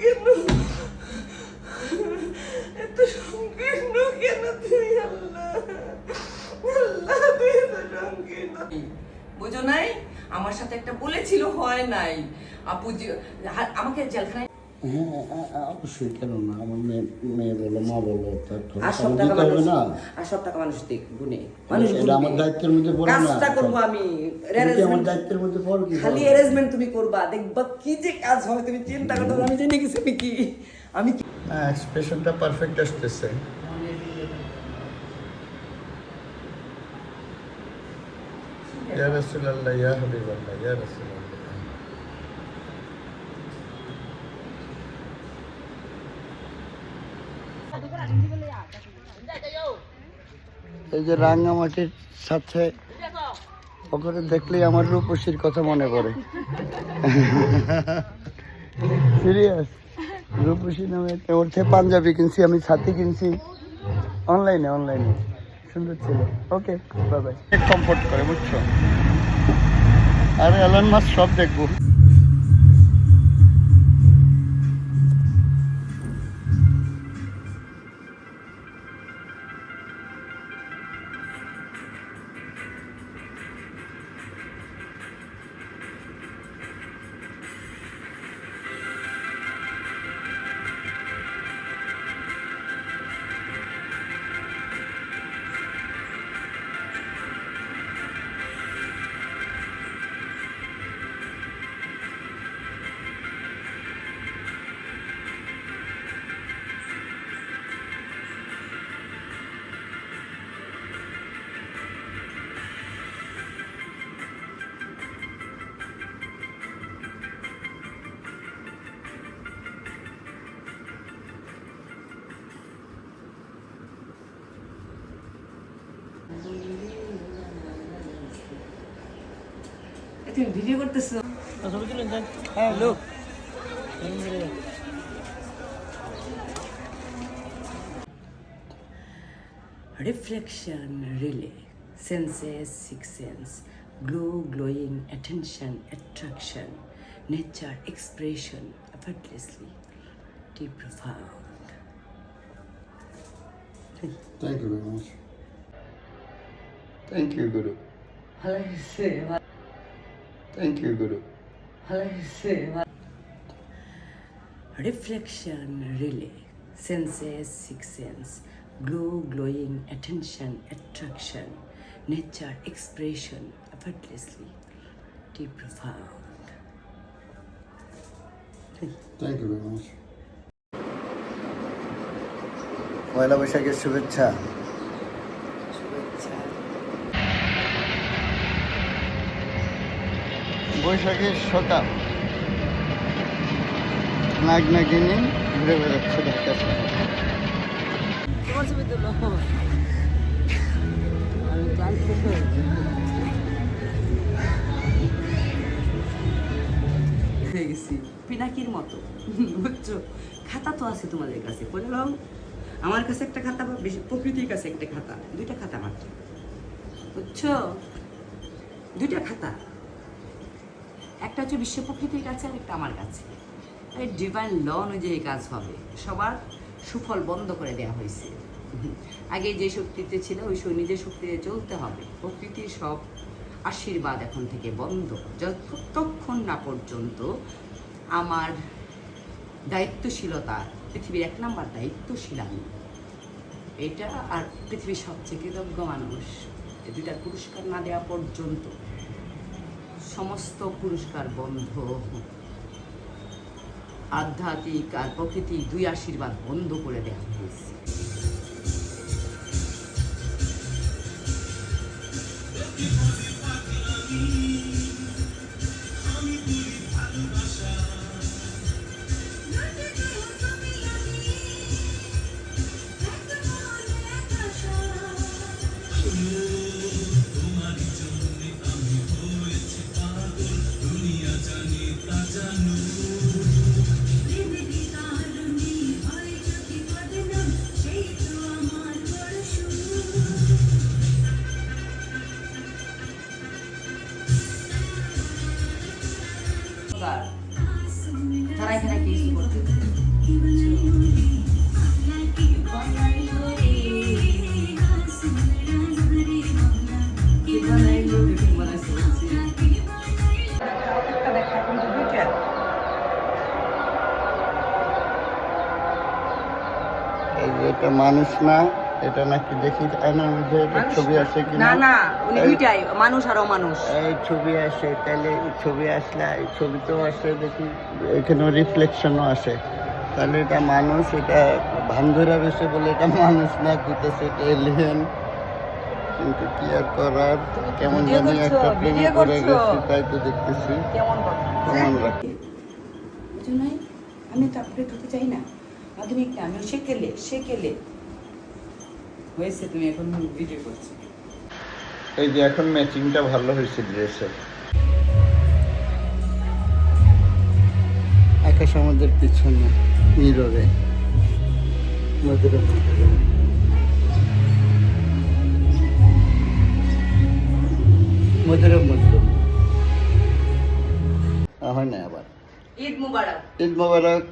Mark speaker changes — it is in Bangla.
Speaker 1: কেন, এত সংকীর্ণ কেন তুই? আল্লাহ আল্লাহ, তুই এত সংকীর্ণ। বুঝো নাই, আমার সাথে একটা বলেছিল, হয় নাই। আপু আমাকে জেলখানায়।
Speaker 2: হ্যাঁ অবশ্যই, কেন না? আমার মেয়ে বলো, মা বলো,
Speaker 1: আর সব টাকা মানুষ, আর সব টাকা মানুষ গুনে, মানুষ
Speaker 2: এটা আমার দায়িত্বের মধ্যে পড়ে না।
Speaker 1: কাজটা করবো আমি,
Speaker 2: আমার দায়িত্বের মধ্যে পড়ো কি?
Speaker 1: খালি অ্যারেঞ্জমেন্ট তুমি করবা, দেখবা কি যে কাজ হয়, তুমি চিন্তা করতে। আমি জেনে গেছি আমি কি
Speaker 2: এক্সপ্রেশনটা পারফেক্ট আসতেছে। ইয়া রাসূলুল্লাহ, ইয়া হাবিবাল্লাহ, ইয়া রাসূলুল্লাহ। এই যে রাঙ্গামাটির সাথে ওখানে দেখলেই আমার রূপসীর কথা মনে পড়ে। সিরিয়াস, রূপসী নামে ওর থেকে পাঞ্জাবি কিনছি, আমি ছাতি কিনছি অনলাইনে সুন্দর ছিল। ওকে, বাই বাই। কমফোর্ট করে, বুঝছো? আর এলন মাস্ক সব দেখবো।
Speaker 1: তুমি ভিডিও করতেছো?
Speaker 2: হ্যাঁ, লোক
Speaker 1: Reflection, relay, senses, six sense, glow, glowing, attention, attraction, nature, expression, effortlessly, deep, profound.
Speaker 2: Thank you very much. Thank you, Guru.
Speaker 1: ভালো হয়েছে,
Speaker 2: Thank you, Guru.
Speaker 1: ভালো হয়েছে। Reflection, relay, senses, six sense, glow, glowing, attention, attraction, nature, expression, effortlessly, deep, profound.
Speaker 2: Thank you very much. পয়লা বৈশাখের শুভেচ্ছা।
Speaker 1: শুভেচ্ছা।
Speaker 2: বৈশাখের সকাল, নাগ নাগিনী ঘুরে বেড়াচ্ছে ঢাকা শহরে।
Speaker 1: তোমার ছবি তুলো, আমি ক্লান্ত হয়ে গেছি পিনাকির মতো, বুঝছো? খাতা তো আছে তোমাদের কাছে, বললাম আমার কাছে একটা খাতা, বা বেশি প্রকৃতির কাছে একটা খাতা, দুইটা খাতা মাত্র, বুঝছো? দুইটা খাতা, একটা হচ্ছে বিশ্ব প্রকৃতির কাছে আর একটা আমার কাছে। এই ডিভাইন ল অনুযায়ী কাজ হবে, সবার সুফল বন্ধ করে দেওয়া হয়েছে। আগে যে শক্তিতে ছিল ওই নিজের শক্তিতে চলতে হবে। প্রকৃতির সব আশীর্বাদ এখন থেকে বন্ধ, যতক্ষণ না পর্যন্ত আমার দায়িত্বশীলতা, পৃথিবীর 1 নম্বর দায়িত্বশীল আমি, এটা আর পৃথিবীর সবচেয়ে কৃতজ্ঞ মানুষ, এই দুইটার পুরস্কার না দেওয়া পর্যন্ত সমস্ত পুরস্কার বন্ধ। আধ্যাত্মিক আর প্রকৃতি দুই আশীর্বাদ বন্ধ করে দেওয়া হয়েছে।
Speaker 2: এই যে এটা মানুষ না, এটা নাকি দেখি আয়নার মধ্যে এটা ছবি আসে
Speaker 1: না
Speaker 2: কিনা।
Speaker 1: না উনি দুইটাই মানুষ আর অমানুষ।
Speaker 2: এই ছবি আসে, তাহলে এই ছবি আসলে এই ছবিতেও আসে, দেখি এখানেও রিফ্লেকশনও আসে, তাহলে এটা মানুষ, এটা ভান্ধুরা বেশি বলে এটা মানুষ না, কইতেছে এটা এলিয়েন। কিন্তু কি আর করার, কেমন
Speaker 1: ভিডিও
Speaker 2: জানি
Speaker 1: করছো,
Speaker 2: একটা প্রেমে
Speaker 1: ভিডিও
Speaker 2: পড়ে
Speaker 1: করছো।
Speaker 2: গেছি, তাই তো দেখতেছি
Speaker 1: কেমন কথা
Speaker 2: কেমন রাখি।
Speaker 1: বুঝো নাই, আমি তো আপডেট হতে চাই না, মাধ্যমিক না, আমি সেকেলে হয়েছে, তুমি এখন ভিডিও করছো।
Speaker 2: এই যে এখন ম্যাচিংটা ভালো হয়েছে ড্রেসের। আকাশ আমাদের পিছনে নীরবে মধুর মধুর মধুর হয় না আবার।
Speaker 1: ঈদ মুবারক।
Speaker 2: ঈদ মোবারক।